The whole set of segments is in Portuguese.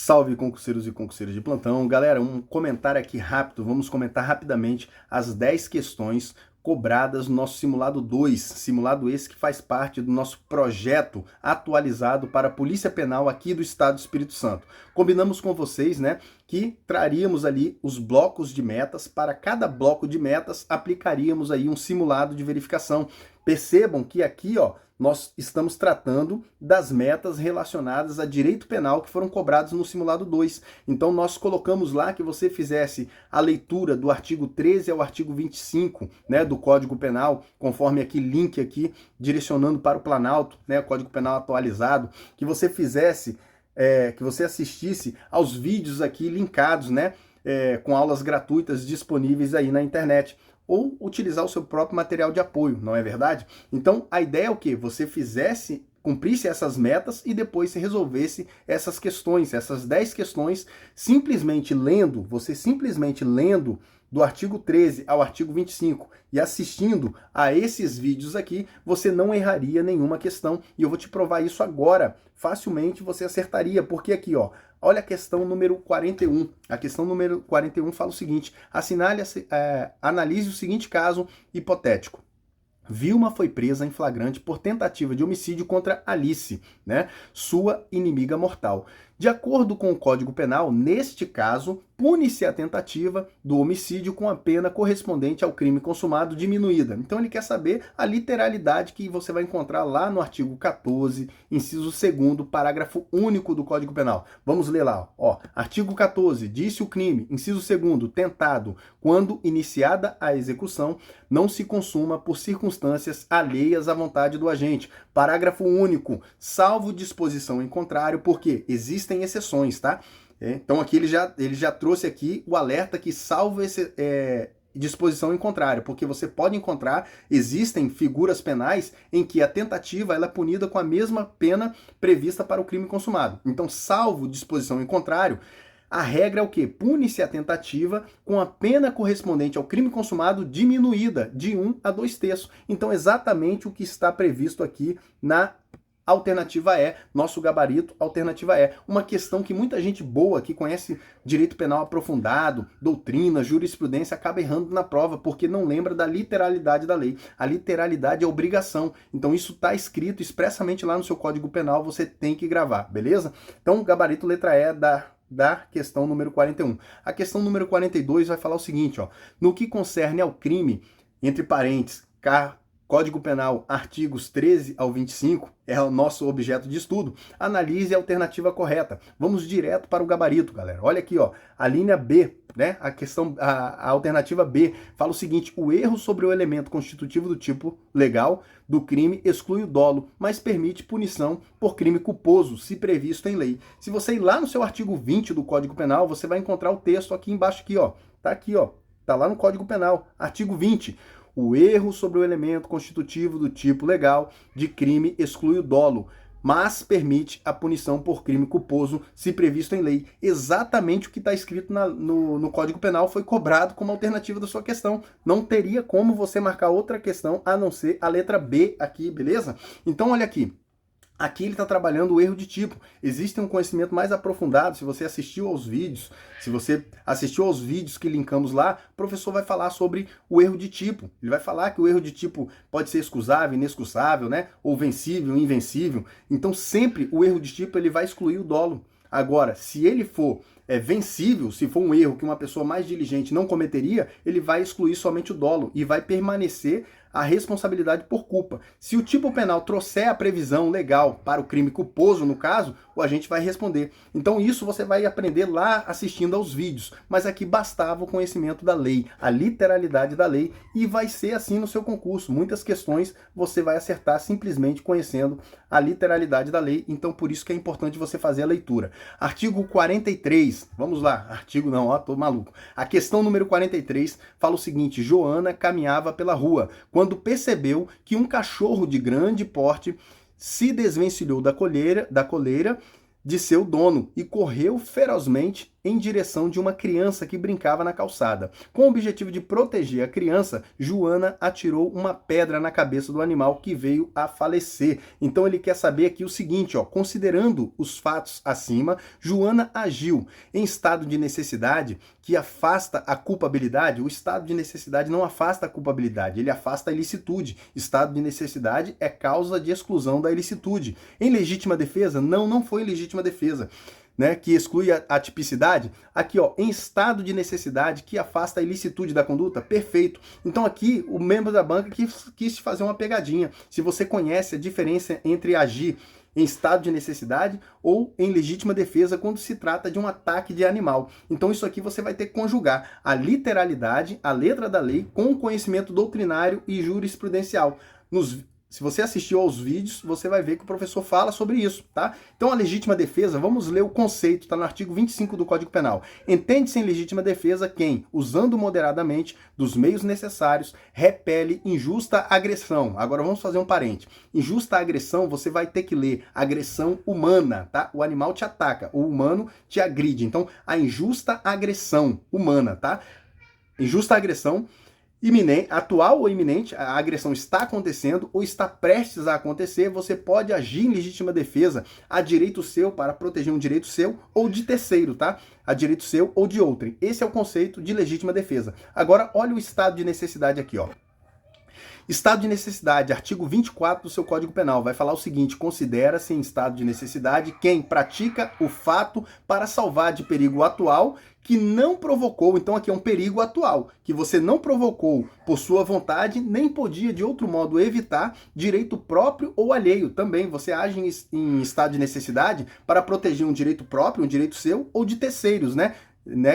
Salve concurseiros e concurseiras de plantão. Galera, um comentário aqui rápido, vamos comentar rapidamente as 10 questões cobradas no nosso simulado 2, simulado esse que faz parte do nosso projeto atualizado para a Polícia Penal aqui do Estado do Espírito Santo. Combinamos com vocês, né, que traríamos ali os blocos de metas, para cada bloco de metas aplicaríamos aí um simulado de verificação. Percebam que aqui, ó, nós estamos tratando das metas relacionadas a direito penal que foram cobradas no simulado 2. Então nós colocamos lá que você fizesse a leitura do artigo 13 ao artigo 25, né, do Código Penal, conforme aqui link aqui direcionando para o Planalto, né, o Código Penal atualizado, que você fizesse, que você assistisse aos vídeos aqui linkados, né, com aulas gratuitas disponíveis aí na internet, ou utilizar o seu próprio material de apoio, não é verdade? Então, a ideia é o quê? Você cumprisse essas metas e depois se resolvesse essas questões, essas 10 questões, você simplesmente lendo do artigo 13 ao artigo 25 e assistindo a esses vídeos aqui, você não erraria nenhuma questão. E eu vou te provar isso agora. Facilmente você acertaria, porque aqui, ó, olha a questão número 41. A questão número 41 fala o seguinte: analise o seguinte caso hipotético. Vilma foi presa em flagrante por tentativa de homicídio contra Alice, né, sua inimiga mortal. De acordo com o Código Penal, neste caso, pune-se a tentativa do homicídio com a pena correspondente ao crime consumado diminuída. Então ele quer saber a literalidade que você vai encontrar lá no artigo 14, inciso 2º, parágrafo único do Código Penal. Vamos ler lá, ó. Artigo 14, disse o crime, inciso 2º, tentado, quando iniciada a execução, não se consuma por circunstâncias alheias à vontade do agente. Parágrafo único, salvo disposição em contrário, porque existem exceções, tá? Então aqui ele já trouxe aqui o alerta que salvo disposição em contrário, porque você pode encontrar, existem figuras penais em que a tentativa ela é punida com a mesma pena prevista para o crime consumado. Então, salvo disposição em contrário, a regra é o quê? Pune-se a tentativa com a pena correspondente ao crime consumado diminuída de 1 a 2/3. Então, exatamente o que está previsto aqui na alternativa E, nosso gabarito, alternativa E. Uma questão que muita gente boa, que conhece direito penal aprofundado, doutrina, jurisprudência, acaba errando na prova, porque não lembra da literalidade da lei. A literalidade é obrigação. Então isso está escrito expressamente lá no seu Código Penal, você tem que gravar, beleza? Então, gabarito letra E da questão número 41. A questão número 42 vai falar o seguinte, ó: no que concerne ao crime, entre parênteses, Código Penal, artigos 13 ao 25, é o nosso objeto de estudo. Analise a alternativa correta. Vamos direto para o gabarito, galera. Olha aqui, ó, a linha B, né? A alternativa B fala o seguinte: o erro sobre o elemento constitutivo do tipo legal do crime exclui o dolo, mas permite punição por crime culposo, se previsto em lei. Se você ir lá no seu artigo 20 do Código Penal, você vai encontrar o texto aqui embaixo aqui, ó. Tá aqui, ó. Tá lá no Código Penal, artigo 20. O erro sobre o elemento constitutivo do tipo legal de crime exclui o dolo, mas permite a punição por crime culposo, se previsto em lei. Exatamente o que está escrito no Código Penal foi cobrado como alternativa da sua questão. Não teria como você marcar outra questão a não ser a letra B aqui, beleza? Então, olha aqui. Aqui ele está trabalhando o erro de tipo. Existe um conhecimento mais aprofundado. Se você assistiu aos vídeos, que linkamos lá, o professor vai falar sobre o erro de tipo. Ele vai falar que o erro de tipo pode ser excusável, inexcusável, né? Ou vencível, invencível. Então sempre o erro de tipo ele vai excluir o dolo. Agora, se ele for vencível, se for um erro que uma pessoa mais diligente não cometeria, ele vai excluir somente o dolo e vai permanecer a responsabilidade por culpa. Se o tipo penal trouxer a previsão legal para o crime culposo, no caso, o agente vai responder. Então isso você vai aprender lá assistindo aos vídeos, mas aqui bastava o conhecimento da lei, a literalidade da lei, e vai ser assim no seu concurso. Muitas questões você vai acertar simplesmente conhecendo a literalidade da lei, então por isso que é importante você fazer a leitura. Artigo 43, vamos lá, tô maluco. A questão número 43 fala o seguinte: Joana caminhava pela rua quando percebeu que um cachorro de grande porte se desvencilhou da coleira de seu dono e correu ferozmente em direção de uma criança que brincava na calçada. Com o objetivo de proteger a criança, Joana atirou uma pedra na cabeça do animal que veio a falecer. Então ele quer saber aqui o seguinte, ó, considerando os fatos acima, Joana agiu em estado de necessidade que afasta a culpabilidade. O estado de necessidade não afasta a culpabilidade, ele afasta a ilicitude. Estado de necessidade é causa de exclusão da ilicitude. Em legítima defesa? Não foi legítima defesa. Né, que exclui a tipicidade, aqui ó, em estado de necessidade que afasta a ilicitude da conduta, perfeito. Então aqui o membro da banca quis fazer uma pegadinha. Se você conhece a diferença entre agir em estado de necessidade ou em legítima defesa quando se trata de um ataque de animal. Então isso aqui você vai ter que conjugar a literalidade, a letra da lei, com o conhecimento doutrinário e jurisprudencial. Se você assistiu aos vídeos, você vai ver que o professor fala sobre isso, tá? Então, a legítima defesa, vamos ler o conceito, está no artigo 25 do Código Penal. Entende-se em legítima defesa quem, usando moderadamente dos meios necessários, repele injusta agressão. Agora, vamos fazer um parente. Injusta agressão, você vai ter que ler agressão humana, tá? O animal te ataca, o humano te agride. Então, a injusta agressão humana, tá? Injusta agressão iminente, atual ou iminente, a agressão está acontecendo ou está prestes a acontecer, você pode agir em legítima defesa a direito seu para proteger um direito seu ou de terceiro, tá? A direito seu ou de outrem. Esse é o conceito de legítima defesa. Agora, olha o estado de necessidade aqui, ó. Estado de necessidade, artigo 24 do seu Código Penal, vai falar o seguinte: considera-se em estado de necessidade quem pratica o fato para salvar de perigo atual que não provocou. Então aqui é um perigo atual, que você não provocou por sua vontade, nem podia de outro modo evitar, direito próprio ou alheio. Também você age em estado de necessidade para proteger um direito próprio, um direito seu, ou de terceiros, né?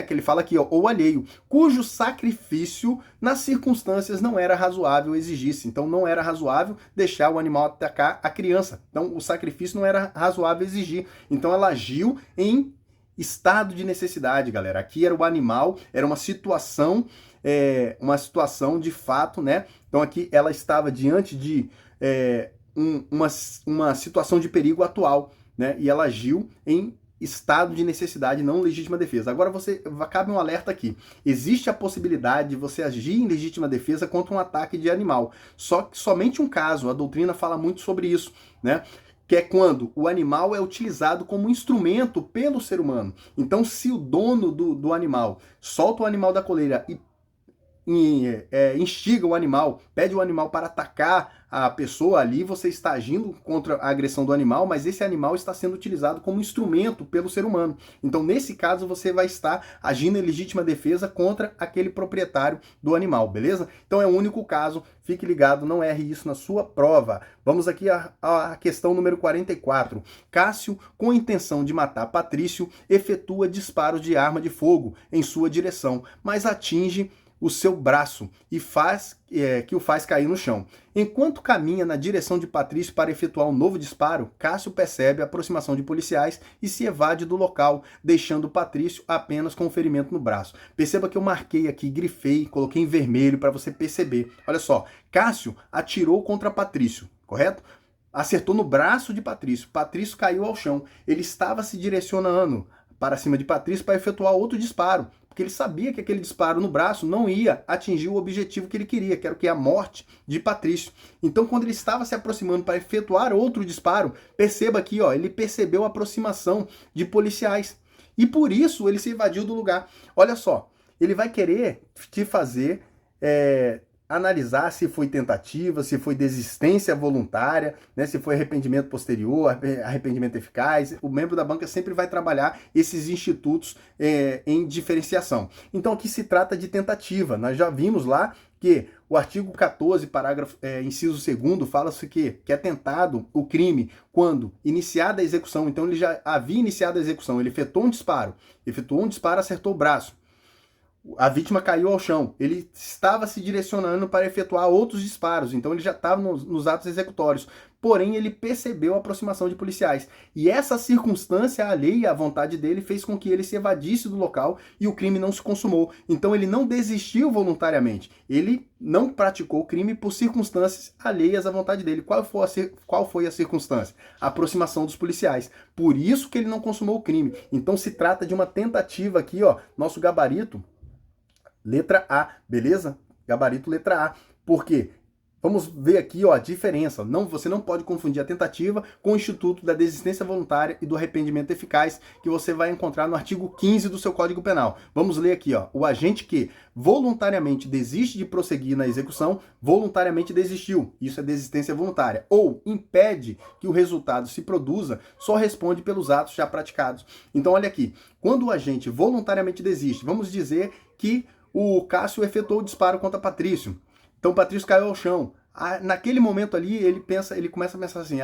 Que ele fala aqui, ó, ou alheio, cujo sacrifício nas circunstâncias não era razoável exigir-se. Então não era razoável deixar o animal atacar a criança. Então o sacrifício não era razoável exigir. Então ela agiu em estado de necessidade, galera. Aqui era o animal, era uma situação de fato, né? Então aqui ela estava diante de uma situação de perigo atual, né? E ela agiu em estado de necessidade, não legítima defesa. Agora cabe um alerta aqui. Existe a possibilidade de você agir em legítima defesa contra um ataque de animal. Só que somente um caso, a doutrina fala muito sobre isso, né? Que é quando o animal é utilizado como instrumento pelo ser humano. Então, se o dono do animal solta o animal da coleira e instiga o animal, pede o animal para atacar a pessoa, ali você está agindo contra a agressão do animal, mas esse animal está sendo utilizado como instrumento pelo ser humano. Então, nesse caso, você vai estar agindo em legítima defesa contra aquele proprietário do animal, beleza? Então, é o único caso, fique ligado, não erre isso na sua prova. Vamos aqui à questão número 44. Cássio, com a intenção de matar Patrício, efetua disparos de arma de fogo em sua direção, mas atinge o seu braço e que o faz cair no chão. Enquanto caminha na direção de Patrício para efetuar um novo disparo, Cássio percebe a aproximação de policiais e se evade do local, deixando Patrício apenas com um ferimento no braço. Perceba que eu marquei aqui, grifei, coloquei em vermelho para você perceber. Olha só, Cássio atirou contra Patrício, correto? Acertou no braço de Patrício. Patrício caiu ao chão. Ele estava se direcionando para cima de Patrício para efetuar outro disparo, porque ele sabia que aquele disparo no braço não ia atingir o objetivo que ele queria, que era o que? A morte de Patrício. Então, quando ele estava se aproximando para efetuar outro disparo, perceba aqui, ó, ele percebeu a aproximação de policiais. E por isso ele se evadiu do lugar. Olha só, ele vai querer te fazer analisar se foi tentativa, se foi desistência voluntária, né, se foi arrependimento posterior, arrependimento eficaz. O membro da banca sempre vai trabalhar esses institutos em diferenciação. Então aqui se trata de tentativa. Nós já vimos lá que o artigo 14, parágrafo, inciso 2º, fala-se que é tentado o crime quando iniciada a execução. Então ele já havia iniciado a execução, ele efetuou um disparo, acertou o braço. A vítima caiu ao chão, ele estava se direcionando para efetuar outros disparos, então ele já estava nos atos executórios. porém ele percebeu a aproximação de policiais. E essa circunstância alheia à vontade dele fez com que ele se evadisse do local e o crime não se consumou. Então ele não desistiu voluntariamente, ele não praticou o crime por circunstâncias alheias à vontade dele. Qual foi a circunstância? A aproximação dos policiais. Por isso que ele não consumou o crime. Então se trata de uma tentativa aqui, ó, nosso gabarito, letra A, beleza? Gabarito letra A. Por quê? Vamos ver aqui, ó, a diferença. Você não pode confundir a tentativa com o Instituto da Desistência Voluntária e do Arrependimento Eficaz, que você vai encontrar no artigo 15 do seu Código Penal. Vamos ler aqui, ó. O agente que voluntariamente desiste de prosseguir na execução, voluntariamente desistiu. Isso é desistência voluntária. Ou impede que o resultado se produza, só responde pelos atos já praticados. Então, olha aqui. Quando o agente voluntariamente desiste, vamos dizer que o Cássio efetuou o disparo contra Patrício. Então o Patrício caiu ao chão. Naquele momento ali, ele começa a pensar assim,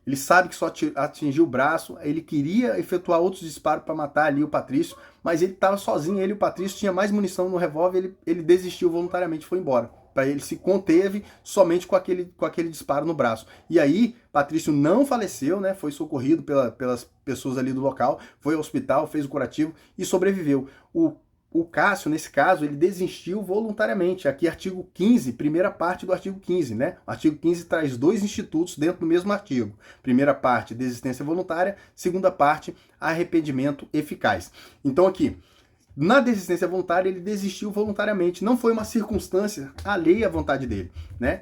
ele sabe que só atingiu o braço, ele queria efetuar outros disparos para matar ali o Patrício, mas ele estava sozinho, ele e o Patrício tinha mais munição no revólver, ele desistiu voluntariamente, foi embora. Ele se conteve somente com aquele disparo no braço. E aí, Patrício não faleceu, né? Foi socorrido pelas pessoas ali do local, foi ao hospital, fez o curativo e sobreviveu. O Cássio, nesse caso, ele desistiu voluntariamente. Aqui, artigo 15, primeira parte do artigo 15, né? O artigo 15 traz dois institutos dentro do mesmo artigo. Primeira parte, desistência voluntária. Segunda parte, arrependimento eficaz. Então, aqui, na desistência voluntária, ele desistiu voluntariamente. Não foi uma circunstância alheia à vontade dele, né?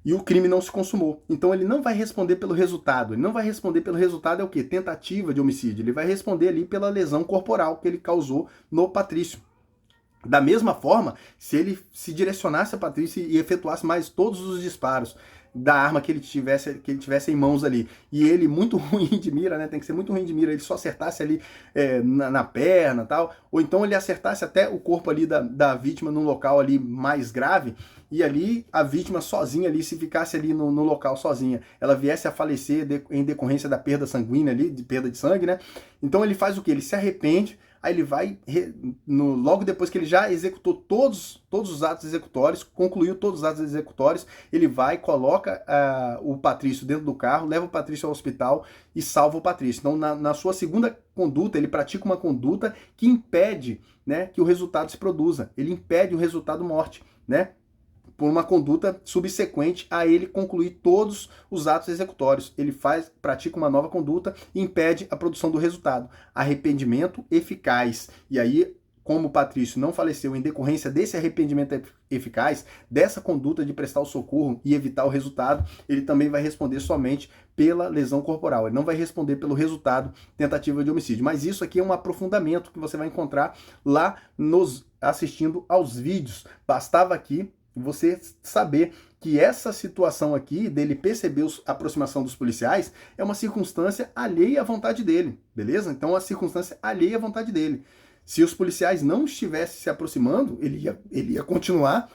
E o crime não se consumou. Então ele não vai responder pelo resultado. Ele não vai responder pelo resultado é o quê? Tentativa de homicídio. Ele vai responder ali pela lesão corporal que ele causou no Patrício. Da mesma forma, se ele se direcionasse a Patrício e efetuasse mais todos os disparos da arma que ele tivesse em mãos ali, e ele muito ruim de mira, né? Tem que ser muito ruim de mira, ele só acertasse ali na perna e tal, ou então ele acertasse até o corpo ali da vítima num local ali mais grave, e ali a vítima sozinha ali, se ficasse ali no local sozinha, ela viesse a falecer em decorrência da perda sanguínea ali, de perda de sangue, né? Então ele faz o quê? Ele se arrepende, aí ele vai, logo depois que ele já executou todos os atos executórios, concluiu todos os atos executórios, ele vai, coloca o Patrício dentro do carro, leva o Patrício ao hospital e salva o Patrício. Então, na sua segunda conduta, ele pratica uma conduta que impede, né, que o resultado se produza. Ele impede o resultado morte, né? Por uma conduta subsequente a ele concluir todos os atos executórios. Ele pratica uma nova conduta e impede a produção do resultado. Arrependimento eficaz. E aí, como o Patrício não faleceu em decorrência desse arrependimento eficaz, dessa conduta de prestar o socorro e evitar o resultado, ele também vai responder somente pela lesão corporal. Ele não vai responder pelo resultado tentativa de homicídio. Mas isso aqui é um aprofundamento que você vai encontrar lá assistindo aos vídeos. Bastava aqui você saber que essa situação aqui, dele perceber a aproximação dos policiais, é uma circunstância alheia à vontade dele, beleza? Então, é uma circunstância alheia à vontade dele. Se os policiais não estivessem se aproximando, ele ia continuar,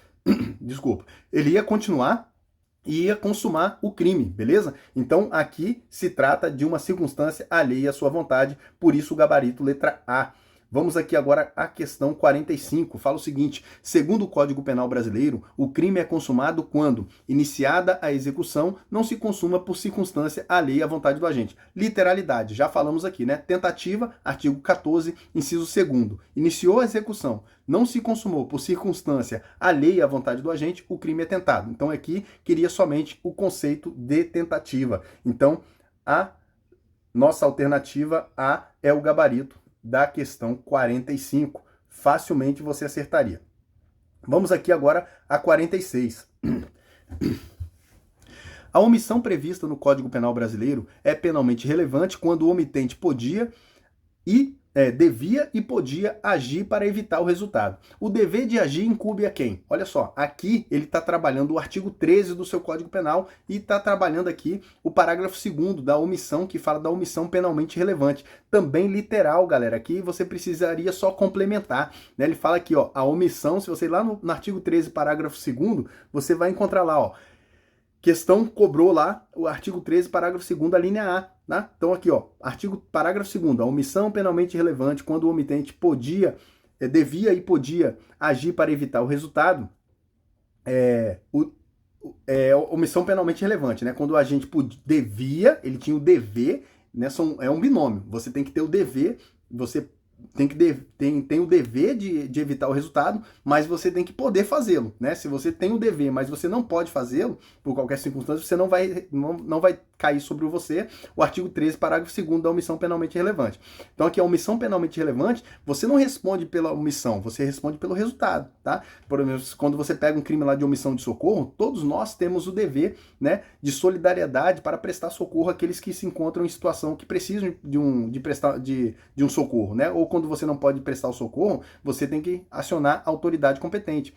desculpa, ele ia continuar e ia consumar o crime, beleza? Então, aqui se trata de uma circunstância alheia à sua vontade, por isso o gabarito letra A. Vamos aqui agora à questão 45. Fala o seguinte: segundo o Código Penal brasileiro, o crime é consumado quando, iniciada a execução, não se consuma por circunstância alheia à vontade do agente. Literalidade, já falamos aqui, né? Tentativa, artigo 14, inciso 2º. Iniciou a execução, não se consumou por circunstância alheia à vontade do agente, o crime é tentado. Então aqui queria somente o conceito de tentativa. Então a nossa alternativa A é o gabarito da questão 45. Facilmente você acertaria. Vamos aqui agora a 46. A omissão prevista no Código Penal brasileiro é penalmente relevante quando o omitente devia e podia agir para evitar o resultado. O dever de agir incumbe a quem? Olha só, aqui ele está trabalhando o artigo 13 do seu Código Penal e está trabalhando aqui o parágrafo 2º da omissão, que fala da omissão penalmente relevante. Também literal, galera, aqui você precisaria só complementar, né? Ele fala aqui, ó, a omissão, se você ir lá no artigo 13, parágrafo 2º, você vai encontrar lá, ó, questão cobrou lá o artigo 13, parágrafo 2º, a linha A, né? Então aqui, ó, parágrafo 2º, a omissão penalmente relevante quando o omitente devia e podia agir para evitar o resultado, omissão penalmente relevante, né? Quando o agente devia, ele tinha o dever, né? É um binômio. Você tem que ter o dever, você tem o dever de evitar o resultado, mas você tem que poder fazê-lo, né? Se você tem o dever, mas você não pode fazê-lo, por qualquer circunstância, você não vai cair sobre você o artigo 13, parágrafo 2º da omissão penalmente relevante. Então aqui a omissão penalmente relevante, você não responde pela omissão, você responde pelo resultado, tá? Por exemplo, quando você pega um crime lá de omissão de socorro, todos nós temos o dever, né, de solidariedade para prestar socorro àqueles que se encontram em situação que precisam de um socorro, né? Ou quando você não pode prestar o socorro, você tem que acionar a autoridade competente.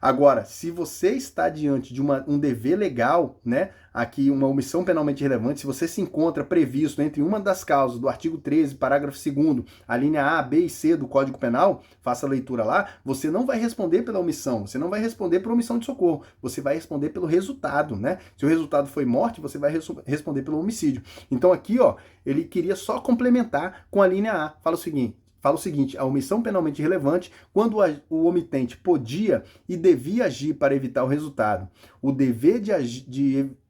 Agora, se você está diante de um dever legal, né, aqui uma omissão penalmente relevante, se você se encontra previsto entre uma das causas do artigo 13, parágrafo 2º, a linha A, B e C do Código Penal, faça a leitura lá, você não vai responder pela omissão, você não vai responder por omissão de socorro, você vai responder pelo resultado, né? Se o resultado foi morte, você vai responder pelo homicídio. Então aqui, ó, ele queria só complementar com a linha A. Fala o seguinte, a omissão penalmente relevante, quando o omitente podia e devia agir para evitar o resultado. O dever de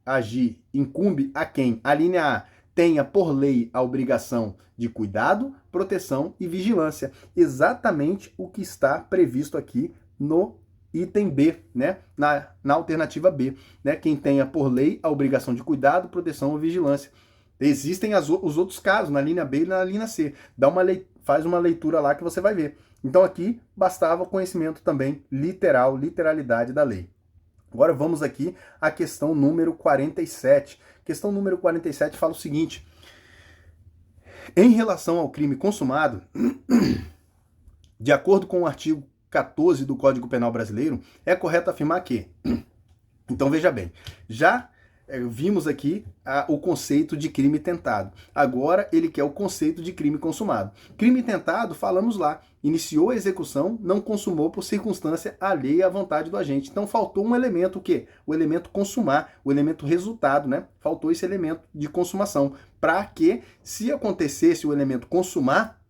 agir incumbe a quem? A linha A tenha por lei a obrigação de cuidado, proteção e vigilância. Exatamente o que está previsto aqui no item B, né? Na alternativa B, né? Quem tenha por lei a obrigação de cuidado, proteção e vigilância. Existem os outros casos, na linha B e na linha C. Faz uma leitura lá que você vai ver. Então aqui bastava o conhecimento também literalidade da lei. Agora vamos aqui à questão número 47. Questão número 47 fala o seguinte: em relação ao crime consumado, de acordo com o artigo 14 do Código Penal Brasileiro, é correto afirmar que... Então veja bem, já vimos aqui o conceito de crime tentado. Agora ele quer o conceito de crime consumado. Crime tentado, falamos lá, iniciou a execução, não consumou por circunstância alheia à vontade do agente. Então faltou um elemento, o quê? O elemento consumar, o elemento resultado, né? Faltou esse elemento de consumação. Para que, se acontecesse o elemento consumar,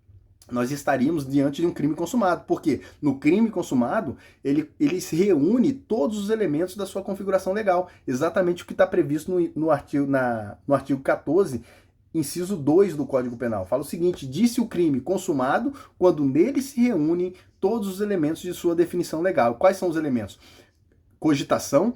nós estaríamos diante de um crime consumado. Porque no crime consumado, ele se reúne todos os elementos da sua configuração legal. Exatamente o que está previsto no artigo 14, inciso 2 do Código Penal. Fala o seguinte: disse o crime consumado quando nele se reúnem todos os elementos de sua definição legal. Quais são os elementos? Cogitação,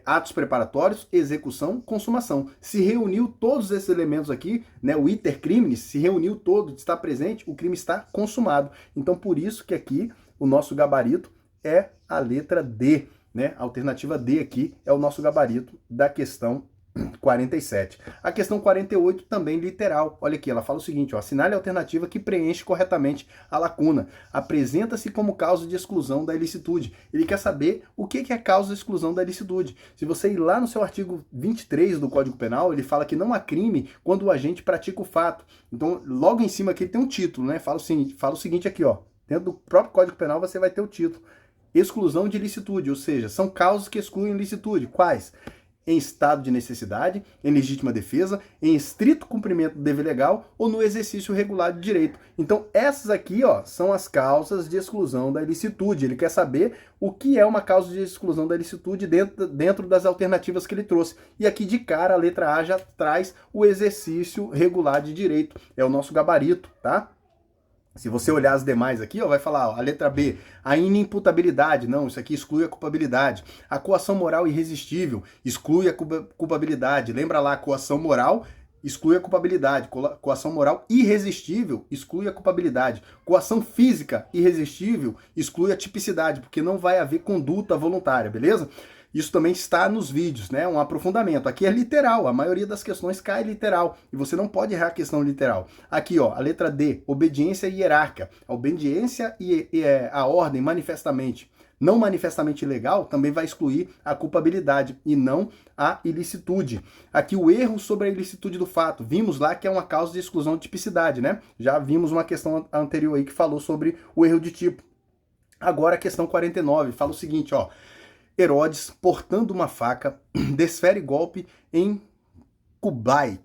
atos preparatórios, execução, consumação. Se reuniu todos esses elementos aqui, né, o iter criminis, se reuniu todo, está presente, o crime está consumado. Então, por isso que aqui o nosso gabarito é a letra D, né? A alternativa D aqui é o nosso gabarito da questão 47. A questão 48 também literal. Olha aqui, ela fala o seguinte, ó: assinale a alternativa que preenche corretamente a lacuna. Apresenta-se como causa de exclusão da ilicitude. Ele quer saber o que é causa de exclusão da ilicitude. Se você ir lá no seu artigo 23 do Código Penal, ele fala que não há crime quando o agente pratica o fato. Então, logo em cima aqui tem um título, né? Fala o seguinte aqui, ó. Dentro do próprio Código Penal você vai ter o título: exclusão de ilicitude, ou seja, são causas que excluem ilicitude. Quais? Em estado de necessidade, em legítima defesa, em estrito cumprimento do dever legal ou no exercício regular de direito. Então, essas aqui, ó, são as causas de exclusão da ilicitude. Ele quer saber o que é uma causa de exclusão da ilicitude dentro das alternativas que ele trouxe. E aqui, de cara, a letra A já traz o exercício regular de direito. É o nosso gabarito, tá? Se você olhar as demais aqui, ó, vai falar, ó, a letra B, a inimputabilidade, não, isso aqui exclui a culpabilidade. A coação moral irresistível exclui a culpabilidade. Lembra lá, a coação moral exclui a culpabilidade. Coação moral irresistível exclui a culpabilidade. Coação física irresistível exclui a tipicidade, porque não vai haver conduta voluntária, beleza? Isso também está nos vídeos, né? Um aprofundamento. Aqui é literal, a maioria das questões cai literal. E você não pode errar a questão literal. Aqui, ó, a letra D, obediência hierárquica. A obediência e a ordem manifestamente, não manifestamente ilegal, também vai excluir a culpabilidade e não a ilicitude. Aqui o erro sobre a ilicitude do fato. Vimos lá que é uma causa de exclusão de tipicidade, né? Já vimos uma questão anterior aí que falou sobre o erro de tipo. Agora a questão 49 fala o seguinte, ó: Herodes, portando uma faca, desfere golpe em Kublai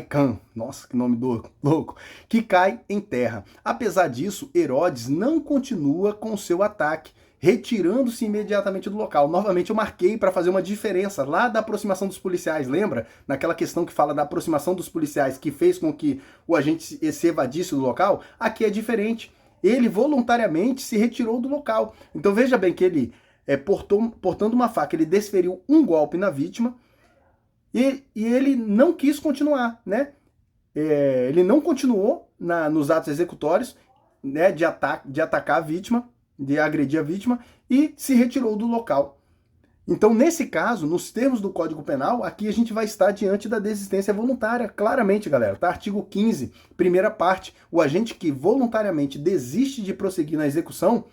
Khan, nossa, que nome louco, que cai em terra. Apesar disso, Herodes não continua com seu ataque retirando-se imediatamente do local. Novamente eu marquei para fazer uma diferença lá da aproximação dos policiais, lembra? Naquela questão que fala da aproximação dos policiais que fez com que o agente se evadisse do local, aqui é diferente. Ele voluntariamente se retirou do local. Então veja bem que ele portando uma faca, ele desferiu um golpe na vítima e ele não quis continuar, né? Ele não continuou nos atos executórios, né, de atacar a vítima, de agredir a vítima, e se retirou do local. Então, nesse caso, nos termos do Código Penal, aqui a gente vai estar diante da desistência voluntária, claramente, galera. Tá? Artigo 15, primeira parte, o agente que voluntariamente desiste de prosseguir na execução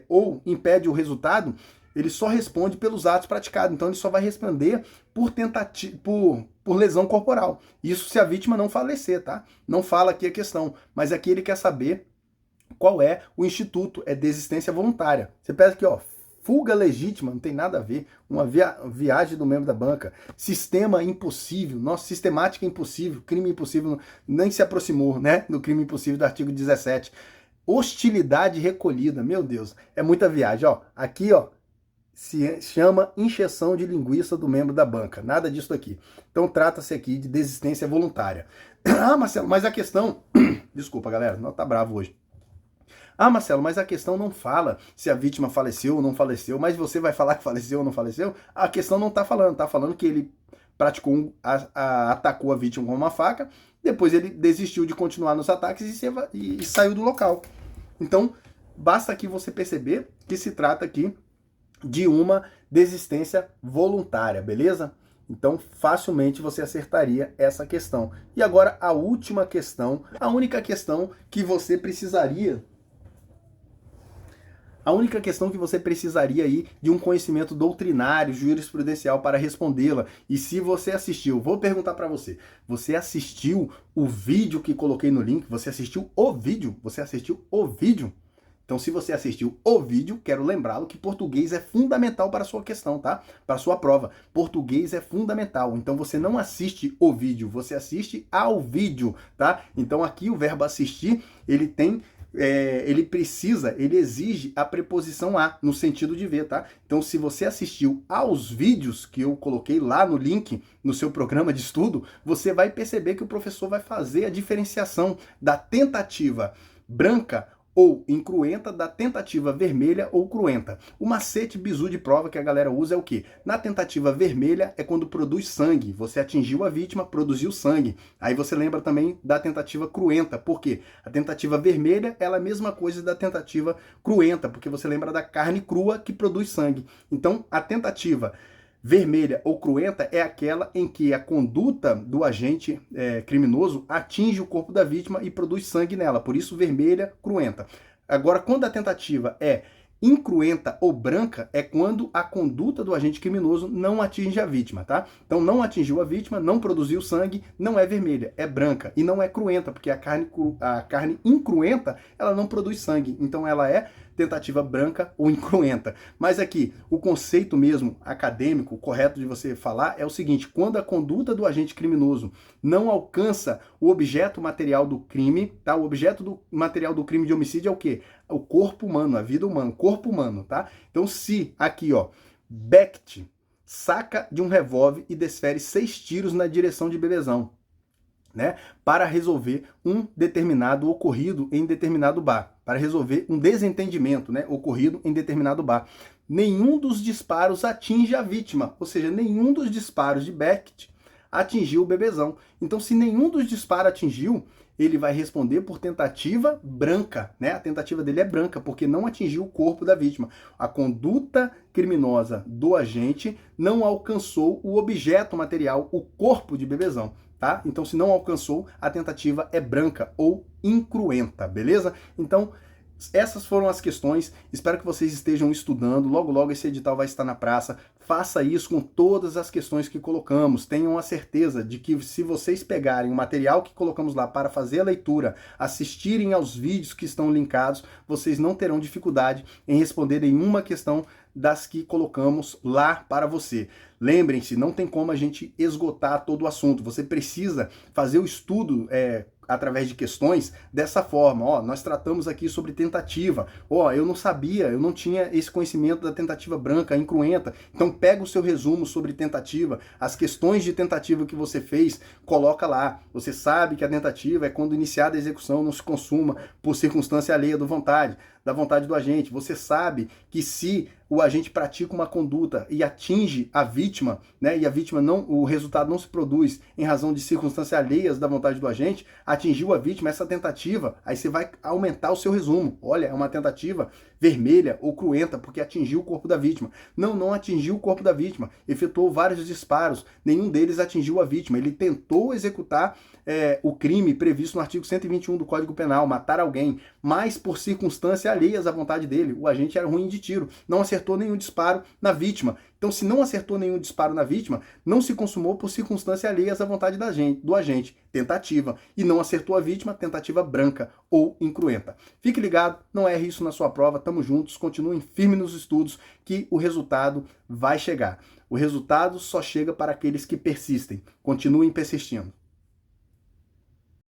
ou impede o resultado, ele só responde pelos atos praticados. Então, ele só vai responder por lesão corporal. Isso se a vítima não falecer, tá? Não fala aqui a questão, mas aqui ele quer saber qual é o instituto, é desistência voluntária. Você pega aqui, ó, fuga legítima, não tem nada a ver, uma viagem do membro da banca, sistema impossível, nossa, sistemática impossível, crime impossível, nem se aproximou, né, do crime impossível do artigo 17. Hostilidade recolhida, meu Deus, é muita viagem, ó, aqui, ó, se chama encheção de linguiça do membro da banca, nada disso aqui. Então trata-se aqui de desistência voluntária. Ah, Marcelo, mas a questão, desculpa galera, não tá bravo hoje. Ah, Marcelo, mas a questão não fala se a vítima faleceu ou não faleceu, mas você vai falar que faleceu ou não faleceu? A questão não tá falando que ele praticou, atacou a vítima com uma faca, depois ele desistiu de continuar nos ataques e saiu do local. Então, basta aqui você perceber que se trata aqui de uma desistência voluntária, beleza? Então, facilmente você acertaria essa questão. E agora, a última questão, a única questão que você precisaria aí de um conhecimento doutrinário, jurisprudencial para respondê-la. E se você assistiu, vou perguntar para você, você assistiu o vídeo que coloquei no link? Você assistiu o vídeo? Você assistiu o vídeo? Então, se você assistiu o vídeo, quero lembrá-lo que português é fundamental para a sua questão, tá? Para a sua prova. Português é fundamental. Então, você não assiste o vídeo, você assiste ao vídeo, tá? Então, aqui o verbo assistir, ele tem... ele exige a preposição a, no sentido de ver, tá? Então, se você assistiu aos vídeos que eu coloquei lá no link, no seu programa de estudo, você vai perceber que o professor vai fazer a diferenciação da tentativa branca ou incruenta da tentativa vermelha ou cruenta. O macete bizu de prova que a galera usa é o quê? Na tentativa vermelha é quando produz sangue. Você atingiu a vítima, produziu sangue. Aí você lembra também da tentativa cruenta. Por quê? A tentativa vermelha ela é a mesma coisa da tentativa cruenta, porque você lembra da carne crua que produz sangue. Então, a tentativa vermelha ou cruenta é aquela em que a conduta do agente criminoso atinge o corpo da vítima e produz sangue nela, por isso vermelha, cruenta. Agora, quando a tentativa é incruenta ou branca, é quando a conduta do agente criminoso não atinge a vítima, tá? Então não atingiu a vítima, não produziu sangue, não é vermelha, é branca. E não é cruenta, porque a carne incruenta, ela não produz sangue, então ela é tentativa branca ou incruenta. Mas aqui, o conceito mesmo acadêmico, correto de você falar, é o seguinte: quando a conduta do agente criminoso não alcança o objeto material do crime, tá? O objeto material do crime de homicídio é o quê? O corpo humano, a vida humana, o corpo humano, tá? Então, se aqui, ó, Becht saca de um revólver e desfere 6 tiros na direção de Bebezão, né, para resolver um determinado ocorrido em determinado bar, para resolver um desentendimento, né, ocorrido em determinado bar. Nenhum dos disparos atinge a vítima, ou seja, nenhum dos disparos de Becht atingiu o Bebezão. Então, se nenhum dos disparos atingiu, ele vai responder por tentativa branca, né? A tentativa dele é branca, porque não atingiu o corpo da vítima. A conduta criminosa do agente não alcançou o objeto material, o corpo de Bebezão. Tá? Então, se não alcançou, a tentativa é branca ou incruenta, beleza? Então, essas foram as questões. Espero que vocês estejam estudando. Logo, logo esse edital vai estar na praça. Faça isso com todas as questões que colocamos. Tenham a certeza de que se vocês pegarem o material que colocamos lá para fazer a leitura, assistirem aos vídeos que estão linkados, vocês não terão dificuldade em responder nenhuma questão das que colocamos lá para você. Lembrem-se, não tem como a gente esgotar todo o assunto. Você precisa fazer o estudo através de questões dessa forma. Ó, nós tratamos aqui sobre tentativa. Ó, eu não sabia, eu não tinha esse conhecimento da tentativa branca, incruenta. Então pega o seu resumo sobre tentativa, as questões de tentativa que você fez, coloca lá. Você sabe que a tentativa é quando iniciada a execução não se consuma por circunstância alheia da vontade do agente. Você sabe que se o agente pratica uma conduta e atinge a vítima, né, e a vítima não, o resultado não se produz em razão de circunstâncias alheias da vontade do agente, atingiu a vítima, essa tentativa, aí você vai aumentar o seu resumo. Olha, é uma tentativa vermelha ou cruenta, porque atingiu o corpo da vítima. Não, não atingiu o corpo da vítima, efetuou vários disparos, nenhum deles atingiu a vítima. Ele tentou executar o crime previsto no artigo 121 do Código Penal, matar alguém, mas por circunstâncias alheias à vontade dele. O agente era ruim de tiro, não acertou nenhum disparo na vítima. Então, se não acertou nenhum disparo na vítima, não se consumou por circunstâncias alheias à vontade do agente. Tentativa. E não acertou a vítima, tentativa branca ou incruenta. Fique ligado, não erre isso na sua prova. Tamo juntos, continuem firmes nos estudos que o resultado vai chegar. O resultado só chega para aqueles que persistem. Continuem persistindo.